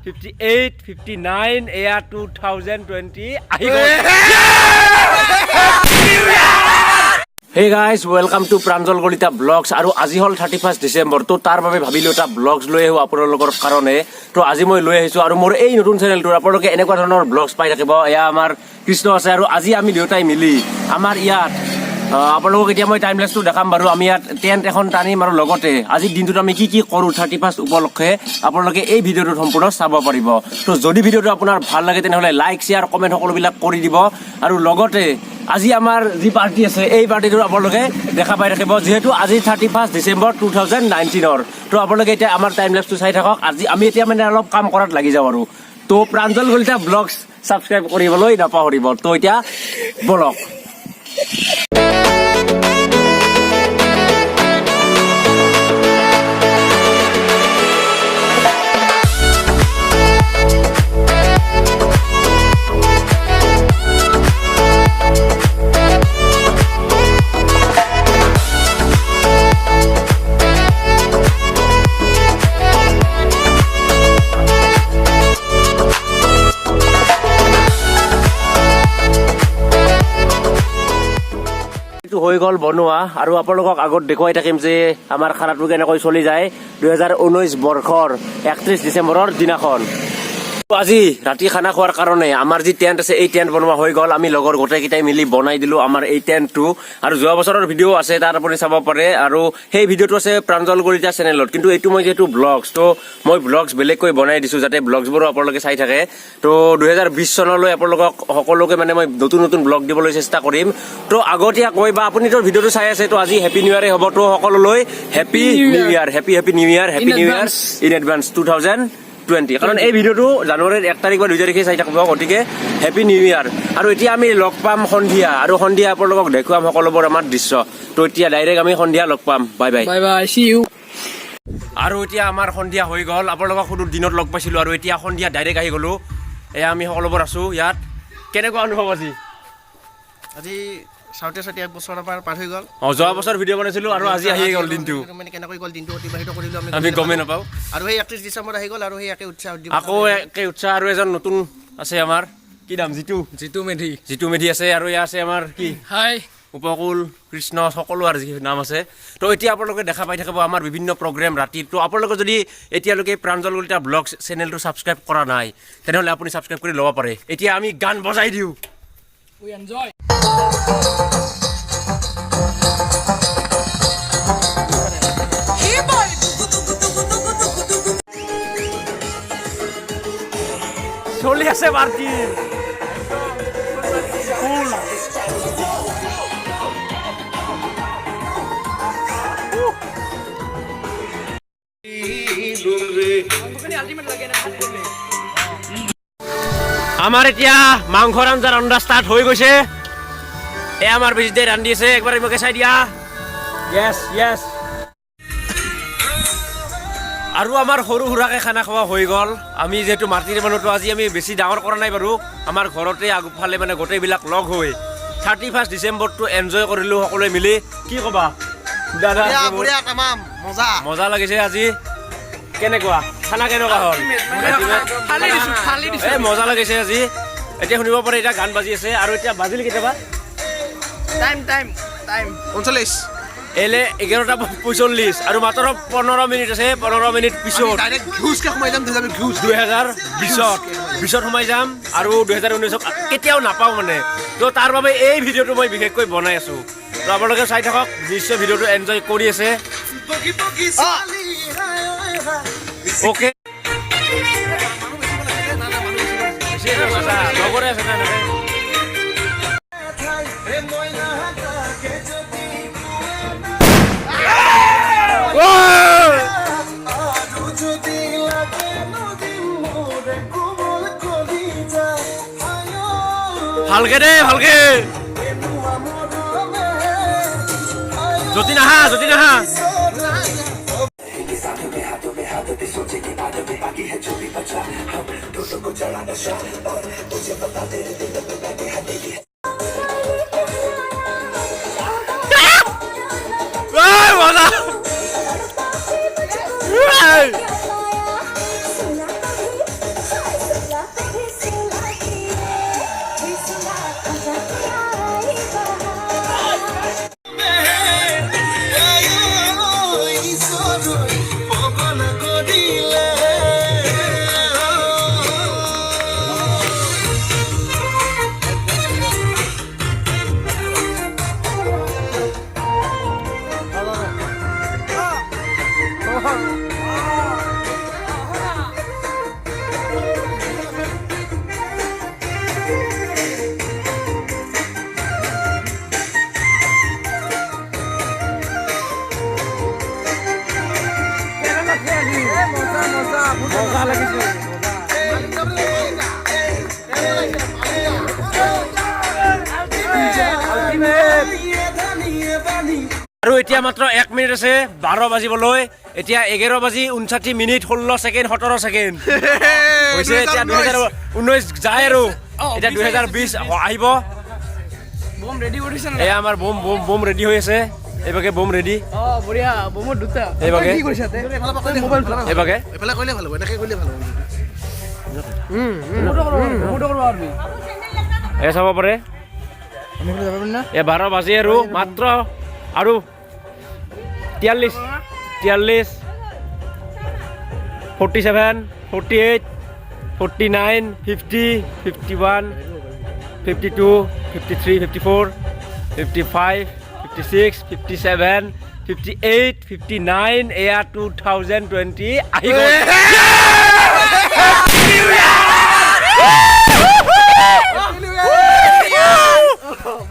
58, 59, এয়া 2020 আহি গ'ল। Hey guys, welcome to Pranjal Kolita Vlogs আৰু আজি হল 31 ডিসেম্বৰ তো তাৰ বাবে ভাবিলো এটা ব্লগছ লৈ আহো আপোনালোকৰ কাৰণে তো আজি মই লৈ আহিছো আৰু মোৰ এই নতুন চেনেলটো আপোনালোকে এনেকুৱা ধৰণৰ ব্লগছ পাই থাকিব এয়া আমাৰ কৃষ্ণ আছে আৰু আজি আমি দুটাই মিলি আমাৰ ইয়াত আপোনালোকক এতিয়া মই টাইম লেছটো দেখাম বাৰু আমি ইয়াত টেণ্ট এখন টানিম আৰু লগতে আজিৰ দিনটোত আমি কি কৰোঁ 31 উপলক্ষে আপোনালোকে এই ভিডিঅ'টোত সম্পূৰ্ণ চাব পাৰিব তো যদি ভিডিঅ'টো আপোনাৰ ভাল লাগে তেনেহ'লে লাইক শ্বেয়াৰ কমেণ্ট সকলোবিলাক কৰি দিব আৰু লগতে আজি আমাৰ যি পাৰ্টি আছে এই পাৰ্টিটো আপোনালোকে দেখা পাই থাকিব যিহেতু আজি 31 ডিসেম্বৰ 2019 তো আপোনালোকে এতিয়া আমাৰ টাইম লেপছটো চাই থাকক আজি আমি এতিয়া মানে অলপ কাম কৰাত লাগি যাওঁ আৰু তো প্ৰাঞ্জল কলিতা ব্লগছ সাবস্ক্ৰাইব কৰিবলৈ নাপাহৰিব তো এতিয়া বলক হৈ গ'ল বনোৱা আৰু আপোনালোকক আগত দেখুৱাই থাকিম যে আমাৰ খানাটো কেনেকৈ চলি যায় 2019 বৰ্ষৰ 31 ডিসেম্বৰৰ দিনাখন আজি ৰাতি খানা খোৱাৰ কাৰণে আমাৰ যি টেণ্ট আছে এই টেণ্ট বনোৱা হৈ গ'ল আমি লগৰ গোটেইকেইটাই মিলি বনাই দিলো আমাৰ এই টেণ্টটো আৰু যোৱা বছৰৰ ভিডিঅ' আছে তাত আপুনি চাব পাৰে আৰু সেই ভিডিঅ'টো আছে প্ৰাঞ্জল কলিতা চেনেলত কিন্তু এইটো মই যিহেতু ব্লগছ তো মই ব্লগছ বেলেগকৈ বনাই দিছো যাতে ব্লগছবোৰো আপোনালোকে চাই থাকে তো 2020 চনলৈ আপোনালোকক সকলোকে মানে মই নতুন নতুন ব্লগ দিবলৈ চেষ্টা কৰিম তো আগতীয়াকৈ বা আপুনি তো ভিডিঅ'টো চাই আছে তো আজি হেপী নিউ ইয়াৰে হ'ব তো সকলোলৈ happy new year happy new year happy new year in advance 2020 কাৰণ এই ভিডিঅ'টো জানুৱাৰীৰ 1 তাৰিখ বা 2 তাৰিখে চাই থাকিব গতিকে হেপী নিউ ইয়াৰ আৰু এতিয়া আমি লগ পাম সন্ধিয়া আৰু সন্ধিয়া আপোনালোকক দেখুৱাম সকলোবোৰ আমাৰ দৃশ্য তো এতিয়া ডাইৰেক্ট আমি সন্ধিয়া লগ পাম বাই বাই বাই বাই সি ইউ আৰু এতিয়া আমাৰ সন্ধিয়া হৈ গ'ল আপোনালোকক সুদূৰ দিনত লগ পাইছিলো আৰু এতিয়া সন্ধিয়া ডাইৰেক্ট আহি গ'লো এয়া আমি সকলোবোৰ আছো ইয়াত কেনেকুৱা অনুভৱ আজি সাউতে সাউতে এক বছৰ পাৰ হৈ গ'ল যোৱা বছৰ ভিডিঅ' বনাইছিলো আৰু আজি আহি গ'ল দিনটো মানে কেনেকৈ গ'ল দিনটো অতিবাহিত কৰিলো আমি গমেই নাপাওঁ আৰু এই 31 ডিসেম্বৰ আহি গ'ল আৰু এই একে উৎসাহ আকৌ একে উৎসাহ আৰু এজন নতুন আছে আমাৰ কি নাম জিতু মেধি আছে আৰু এয়া আছে আমাৰ কি হাই উপকূল কৃষ্ণ সকলো আৰু যি নাম আছে তো এতিয়া আপোনালোকে দেখা পাই থাকিব আমাৰ বিভিন্ন প্ৰগ্ৰেম ৰাতি তো আপোনালোকে যদি এতিয়ালৈকে প্ৰাঞ্জল কলিতা ব্লগছ চেনেলটো ছাবস্ক্ৰাইব কৰা নাই তেনেহ'লে আপুনি ছাবস্ক্ৰাইব কৰি ল'ব পাৰে এতিয়া আমি গান বজাই দিওঁ উই এনজয় চলি আছে পাৰ্টি ফুল আমাৰ এতিয়া মাংসৰ আঞ্জা ৰন্ধা ষ্টাৰ্ট হৈ গৈছে এ আমাৰ বিজিতে ৰান্ধি আছে একবাৰ মোকে চাই দিয়া য়েছ য়েছ আৰু আমাৰ সৰু সুৰাকে খানা খোৱা হৈ গ'ল আমি যিহেতু মাটিৰ মানুহটো আজি আমি বেছি ডাঙৰ কৰা নাই বাৰু আমাৰ ঘৰতে আগফালে মানে গোটেইবিলাক লগ হৈ 31 ডিসেম্বৰটো এনজয় কৰিলো সকলোৱে মিলি কি ক'বা দাদা মজা লাগিছে আজি কেনেকুৱা খানা কেনেকুৱা হ'ল এই মজা লাগিছে আজি এতিয়া শুনিব পাৰে এতিয়া গান বাজি আছে আৰু এতিয়া বাজিল কেতিয়াবা টাইম 39 এলে 11:45 আৰু মাত্ৰ 15 মিনিট আছে 15 মিনিট পিছত ডাইৰেক্ট ঘুচকে সোমাই যাম 2020 সোমাই যাম আৰু 2019 কেতিয়াও নাপাওঁ মানে তো তাৰ বাবে এই ভিডিঅ'টো মই বিশেষকৈ বনাই আছো তো আপোনালোকে চাই থাকক নিশ্চয় ভিডিঅ'টো এনজয় কৰি আছে ওকে লগৰে আছে না ভালকে দে ভালকে যদি নাহা আৰু এতিয়া মাত্ৰ 1 মিনিট আছে 12 বাজিবলৈ এতিয়া 11 বাজি 59 মিনিট 16 ছেকেণ্ড 17 ছেকেণ্ড হৈছে এতিয়া 2019 যায় আৰু এতিয়া 2020 আহিব বম ৰেডি কৰিছে না এয়া আমাৰ বম ৰেডি হৈ আছে এইভাগে বম ৰেডি বঢ়িয়া বমৰ দুটা এইভাগে কি কৰিছা তে মোবাইল এইভাগে এইফালে কৰিলে ভাল হ'ব এনেকৈ কৰিলে ভাল হ'ব ফটো কৰিব পাৰবি এ চাব পাৰে আমি যাব পাৰিম না এ 12 বাজি আৰু মাত্ৰ আৰু 43 47 48 49 50 51 52 53 54 55 56 57 58 59 এয়া 2020 আহি গ'ল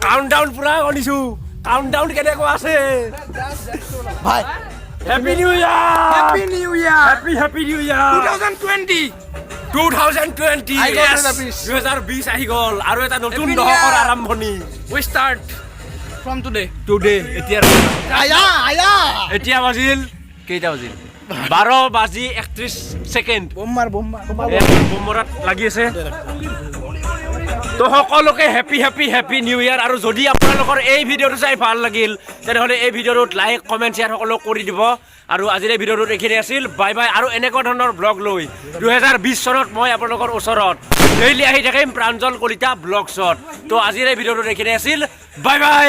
কাউণ্টডাউন পুৰা কৰিছো কাউণ্টডাউন কেনেকুৱা আছে ভাই হেপী নিউ ইয়াৰ হ্যাপি নিউ ইয়াৰ হেপী নিউ ইয়াৰ 2020 আহি গ'ল 2020 আহি গ'ল আৰু এটা নতুন দশকৰ আৰম্ভণি we start from today today এতিয়া এতিয়া বাজিল কেইটা বাজিল 12 বাজি 31 ছেকেণ্ড বম মাৰ বোমৰাত লাগি আছে তো সকলোকে হেপী নিউ ইয়াৰ আৰু যদি আপোনালোকৰ এই ভিডিঅ'টো চাই ভাল লাগিল তেনেহ'লে এই ভিডিঅ'টোত লাইক কমেণ্ট শ্বেয়াৰ সকলো কৰি দিব আৰু আজিৰ এই ভিডিঅ'টোত এইখিনি আছিল বাই বাই আৰু এনেকুৱা ধৰণৰ ব্লগ লৈ 2020 চনত মই আপোনালোকৰ ওচৰত ডেইলি আহি থাকিম প্ৰাঞ্জল কলিতা ব্লগছত তো আজিৰ এই ভিডিঅ'টোত এইখিনি আছিল বাই বাই